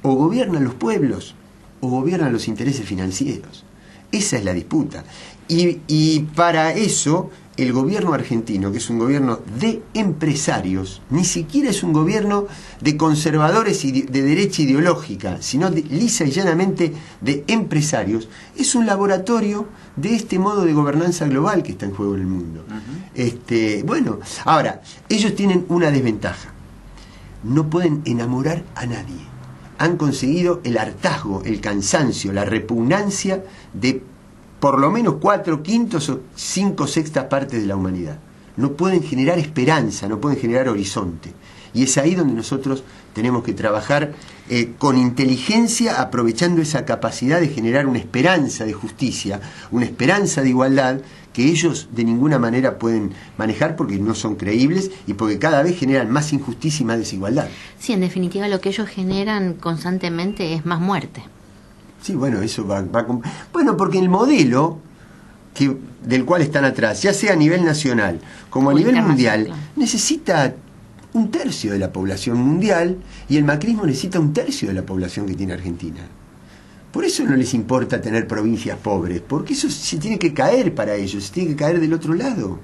O gobiernan los pueblos o gobiernan los intereses financieros. Esa es la disputa. Y para eso, el gobierno argentino, que es un gobierno de empresarios, ni siquiera es un gobierno de conservadores y de derecha ideológica, sino lisa y llanamente de empresarios, es un laboratorio de este modo de gobernanza global que está en juego en el mundo. Bueno, ahora, ellos tienen una desventaja. No pueden enamorar a nadie. Han conseguido el hartazgo, el cansancio, la repugnancia de por lo menos 4/5 o 5/6 partes de la humanidad. No pueden generar esperanza, no pueden generar horizonte. Y es ahí donde nosotros tenemos que trabajar con inteligencia, aprovechando esa capacidad de generar una esperanza de justicia, una esperanza de igualdad, que ellos de ninguna manera pueden manejar porque no son creíbles y porque cada vez generan más injusticia y más desigualdad. Sí, en definitiva lo que ellos generan constantemente es más muerte. Sí, bueno, eso va bueno, porque el modelo del cual están atrás, ya sea a nivel nacional como a nivel mundial, claro, necesita 1/3 de la población mundial, y el macrismo necesita 1/3 de la población que tiene Argentina. Por eso no les importa tener provincias pobres, porque eso se tiene que caer para ellos, se tiene que caer del otro lado.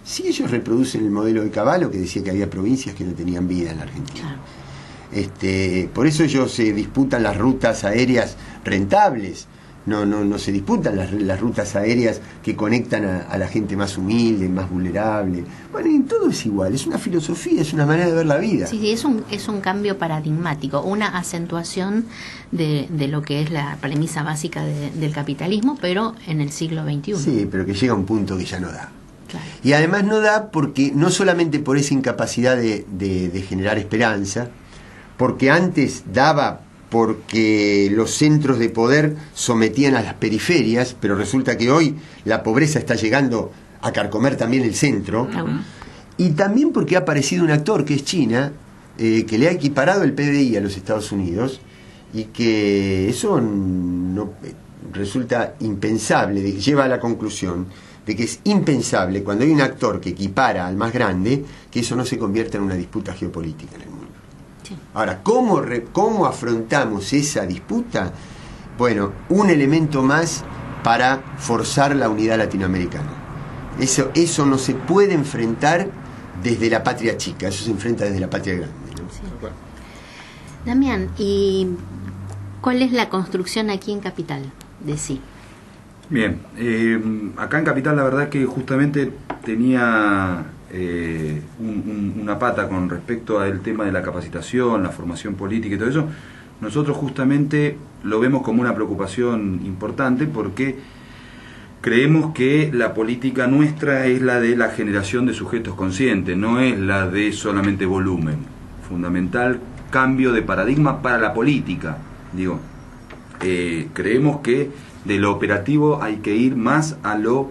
Si ellos reproducen el modelo de Cavallo, que decía que había provincias que no tenían vida en la Argentina. Claro. Por eso ellos se disputan las rutas aéreas rentables, no se disputan las rutas aéreas que conectan a la gente más humilde, más vulnerable. Bueno, y todo es igual, es una filosofía, es una manera de ver la vida. Sí, es un cambio paradigmático, una acentuación de lo que es la premisa básica del capitalismo, pero en el siglo XXI. Sí, pero que llega a un punto que ya no da. Claro. Y además no da porque no solamente por esa incapacidad de generar esperanza, porque antes daba porque los centros de poder sometían a las periferias, pero resulta que hoy la pobreza está llegando a carcomer también el centro, y también porque ha aparecido un actor que es China, que le ha equiparado el PBI a los Estados Unidos, y que eso no resulta impensable, lleva a la conclusión de que es impensable, cuando hay un actor que equipara al más grande, que eso no se convierta en una disputa geopolítica en el mundo. Ahora, ¿cómo afrontamos esa disputa? Bueno, un elemento más para forzar la unidad latinoamericana. Eso no se puede enfrentar desde la patria chica, eso se enfrenta desde la patria grande, ¿no? Sí. Damián, ¿y cuál es la construcción aquí en Capital de sí? Bien, acá en Capital la verdad que justamente tenía una pata con respecto al tema de la capacitación, la formación política y todo eso. Nosotros justamente lo vemos como una preocupación importante porque creemos que la política nuestra es la de la generación de sujetos conscientes, no es la de solamente volumen. Fundamental cambio de paradigma para la política. Digo, creemos que de lo operativo hay que ir más a lo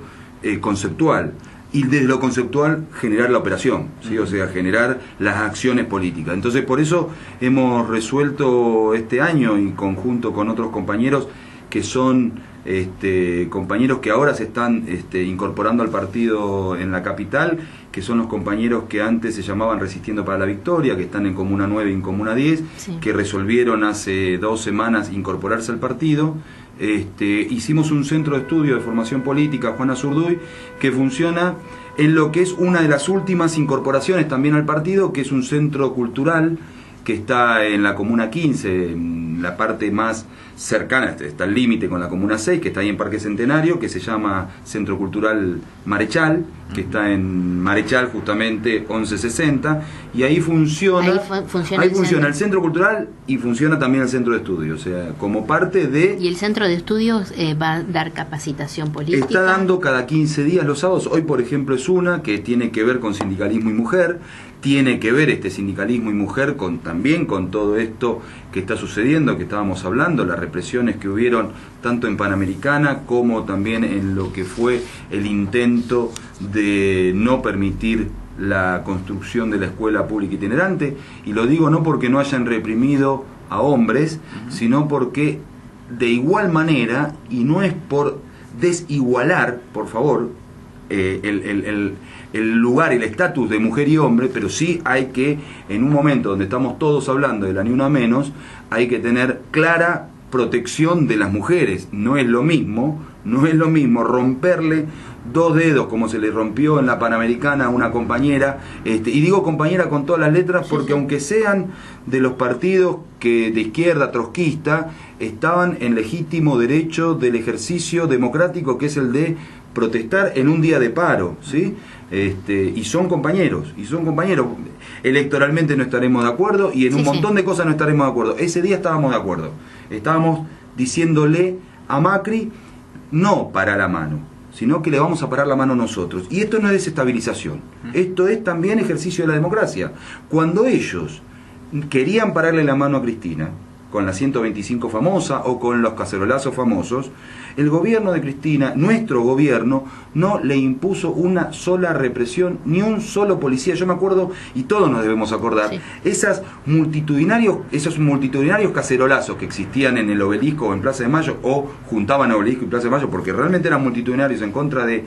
conceptual. Y desde lo conceptual generar la operación, ¿sí? O sea, generar las acciones políticas. Entonces, por eso hemos resuelto este año, en conjunto con otros compañeros, que son compañeros que ahora se están incorporando al partido en la capital, que son los compañeros que antes se llamaban Resistiendo para la Victoria, que están en Comuna 9 y en Comuna 10, sí, que resolvieron hace 2 semanas incorporarse al partido. Hicimos un centro de estudio de formación política, Juana Zurduy, que funciona en lo que es una de las últimas incorporaciones también al partido, que es un centro cultural que está en la Comuna 15, en la parte más cercana, está al límite con la Comuna 6, que está ahí en Parque Centenario, que se llama Centro Cultural Marechal, que está en Marechal justamente 1160, y ahí funciona, el Centro Cultural y funciona también el Centro de Estudios, o sea, como parte de... ¿Y el Centro de Estudios va a dar capacitación política? Está dando cada 15 días los sábados. Hoy, por ejemplo, es una que tiene que ver con sindicalismo y mujer, tiene que ver sindicalismo y mujer también con todo esto que está sucediendo, que estábamos hablando, las represiones que hubieron tanto en Panamericana como también en lo que fue el intento de no permitir la construcción de la escuela pública itinerante. Y lo digo no porque no hayan reprimido a hombres, sino porque de igual manera, y no es por desigualar, por favor, el lugar, el estatus de mujer y hombre, pero sí hay que, en un momento donde estamos todos hablando de la Ni Una Menos, hay que tener clara protección de las mujeres. No es lo mismo romperle 2 dedos como se le rompió en la Panamericana a una compañera, y digo compañera con todas las letras porque aunque sean de los partidos que de izquierda trotskista, estaban en legítimo derecho del ejercicio democrático, que es el de protestar en un día de paro, ¿sí? Y son compañeros, electoralmente no estaremos de acuerdo y en un montón de cosas no estaremos de acuerdo. Ese día estábamos de acuerdo, estábamos diciéndole a Macri: no para la mano, sino que le vamos a parar la mano nosotros. Y esto no es desestabilización, esto es también ejercicio de la democracia. Cuando ellos querían pararle la mano a Cristina, con la 125 famosa o con los cacerolazos famosos, el gobierno de Cristina, nuestro gobierno, no le impuso una sola represión, ni un solo policía. Yo me acuerdo, y todos nos debemos acordar, esos multitudinarios cacerolazos que existían en el Obelisco o en Plaza de Mayo, o juntaban a Obelisco y Plaza de Mayo, porque realmente eran multitudinarios en contra de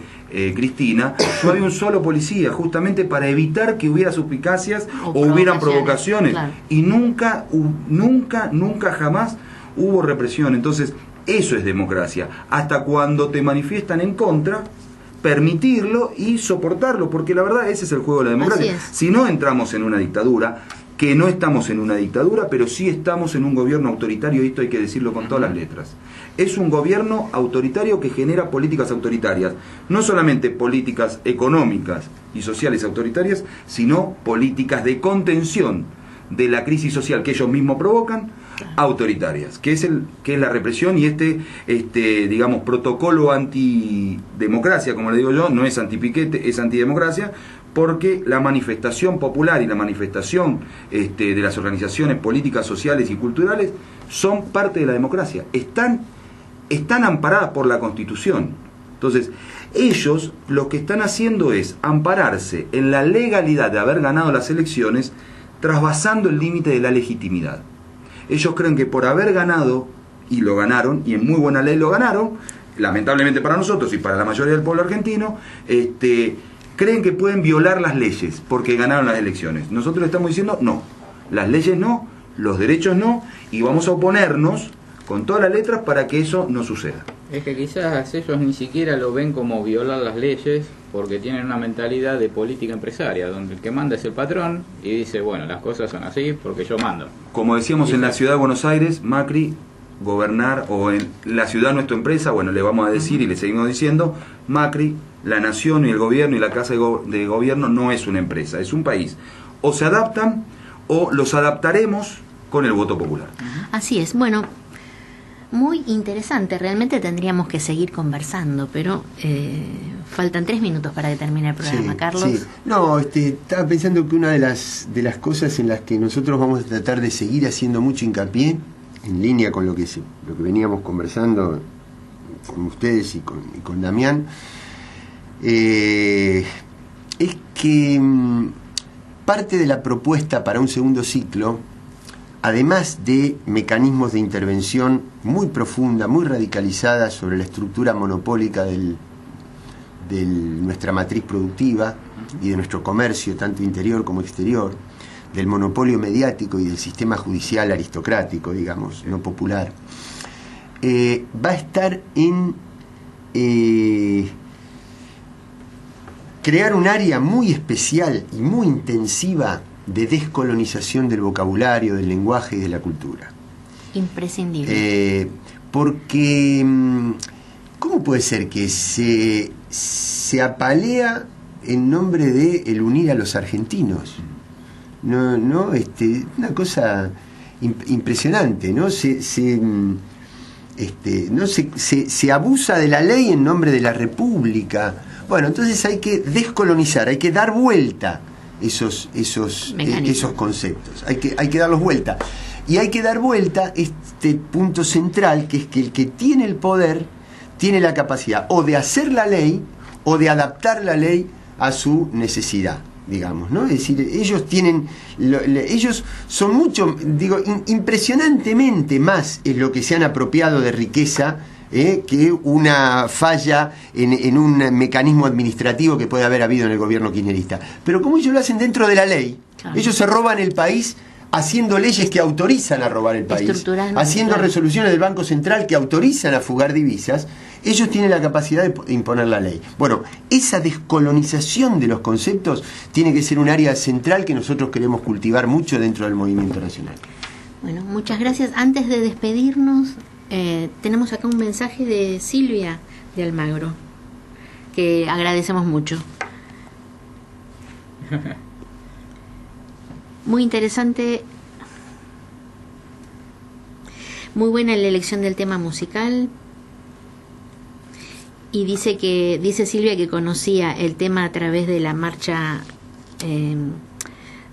Cristina. No había un solo policía, justamente para evitar que hubiera suspicacias o hubieran provocaciones. Claro. Y nunca jamás hubo represión. Entonces, eso es democracia. Hasta cuando te manifiestan en contra, permitirlo y soportarlo, porque la verdad ese es el juego de la democracia. Si no entramos en una dictadura, que no estamos en una dictadura, pero sí estamos en un gobierno autoritario, y esto hay que decirlo con todas las letras. Es un gobierno autoritario que genera políticas autoritarias, no solamente políticas económicas y sociales autoritarias, sino políticas de contención de la crisis social que ellos mismos provocan, autoritarias, que es la represión. Y digamos, protocolo antidemocracia, como le digo yo, no es antipiquete, es antidemocracia, porque la manifestación popular y la manifestación de las organizaciones políticas, sociales y culturales son parte de la democracia, están amparadas por la Constitución. Entonces, ellos lo que están haciendo es ampararse en la legalidad de haber ganado las elecciones, trasvasando el límite de la legitimidad. Ellos creen que por haber ganado, y lo ganaron, y en muy buena ley lo ganaron, lamentablemente para nosotros y para la mayoría del pueblo argentino, creen que pueden violar las leyes porque ganaron las elecciones. Nosotros le estamos diciendo no, las leyes no, los derechos no, y vamos a oponernos con todas las letras para que eso no suceda. Es que quizás ellos ni siquiera lo ven como violar las leyes, porque tienen una mentalidad de política empresaria, donde el que manda es el patrón y dice, bueno, las cosas son así porque yo mando. Como decíamos en la ciudad de Buenos Aires, Macri, gobernar, o en la ciudad no es tu empresa, bueno, le vamos a decir y le seguimos diciendo, Macri, la nación y el gobierno y la casa de gobierno no es una empresa, es un país. O se adaptan o los adaptaremos con el voto popular. Así es. Bueno, muy interesante, realmente tendríamos que seguir conversando, pero faltan 3 minutos para que termine el programa, Carlos. Sí. No, estaba pensando que una de las cosas en las que nosotros vamos a tratar de seguir haciendo mucho hincapié, en línea con lo que veníamos conversando con ustedes y con Damián, es que parte de la propuesta para un segundo ciclo, además de mecanismos de intervención muy profunda, muy radicalizada sobre la estructura monopólica de nuestra matriz productiva y de nuestro comercio, tanto interior como exterior, del monopolio mediático y del sistema judicial aristocrático, digamos, no popular, va a estar en crear un área muy especial y muy intensiva de descolonización del vocabulario, del lenguaje y de la cultura. Imprescindible. Porque, ¿cómo puede ser que se apalea en nombre de el unir a los argentinos? Una cosa impresionante, ¿no? Se abusa de la ley en nombre de la república. Bueno, entonces hay que descolonizar, hay que dar vuelta esos conceptos, hay que darlos vuelta, y hay que dar vuelta este punto central, que es que el que tiene el poder tiene la capacidad o de hacer la ley o de adaptar la ley a su necesidad. digamos, ¿no? Es decir, ellos tienen, ellos son mucho, digo, impresionantemente más es lo que se han apropiado de riqueza que una falla en un mecanismo administrativo que puede haber habido en el gobierno kirchnerista. Pero como ellos lo hacen dentro de la ley, ellos se roban el país haciendo leyes que autorizan a robar el país, haciendo resoluciones del Banco Central que autorizan a fugar divisas. Ellos tienen la capacidad de imponer la ley. Bueno, esa descolonización de los conceptos tiene que ser un área central que nosotros queremos cultivar mucho dentro del movimiento nacional. Bueno, muchas gracias. Antes de despedirnos, tenemos acá un mensaje de Silvia de Almagro, que agradecemos mucho. Muy interesante, muy buena la elección del tema musical. Y dice Silvia que conocía el tema a través de la marcha,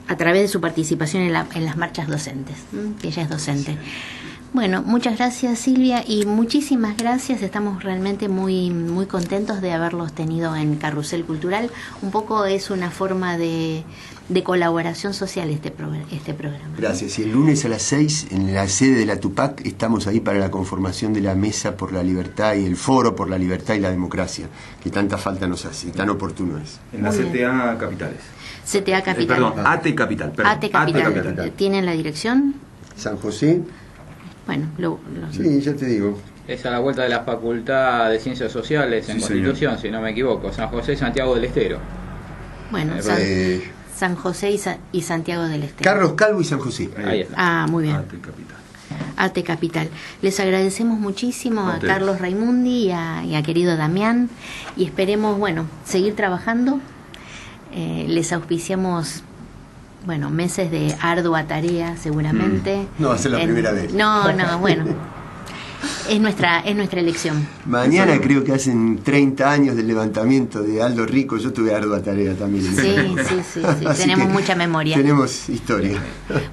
a través de su participación en las marchas docentes, que ella es docente. Bueno, muchas gracias Silvia y muchísimas gracias. Estamos realmente muy, muy contentos de haberlos tenido en Carrusel Cultural. Un poco es una forma de colaboración social este programa. Gracias. Y el lunes a las 6 en la sede de la Tupac estamos ahí para la conformación de la Mesa por la Libertad y el Foro por la Libertad y la Democracia, que tanta falta nos hace, tan oportuno es. En la CTA Capitales. CTA Capital. Perdón, AT Capital. AT Capital. ¿Tienen la dirección? San José. Bueno, sí, ya te digo. Es a la vuelta de la Facultad de Ciencias Sociales en Constitución, señor, si no me equivoco. San José y Santiago del Estero. Bueno, San José y Santiago del Estero. Carlos Calvo y San José. Ahí está. Ah, muy bien. AT Capital. Les agradecemos muchísimo a Carlos Raimundi y a querido Damián, y esperemos, seguir trabajando. Les auspiciamos, meses de ardua tarea seguramente. No va a ser la primera vez. No, es nuestra elección. Mañana creo que hacen 30 años del levantamiento de Aldo Rico. Yo tuve ardua tarea también. Sí. Tenemos mucha memoria. Tenemos historia.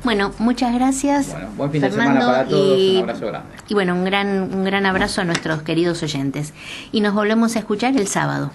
Bueno, muchas gracias. Buen fin Fernando, de semana para todos. Un abrazo grande. Y un gran abrazo a nuestros queridos oyentes. Y nos volvemos a escuchar el sábado.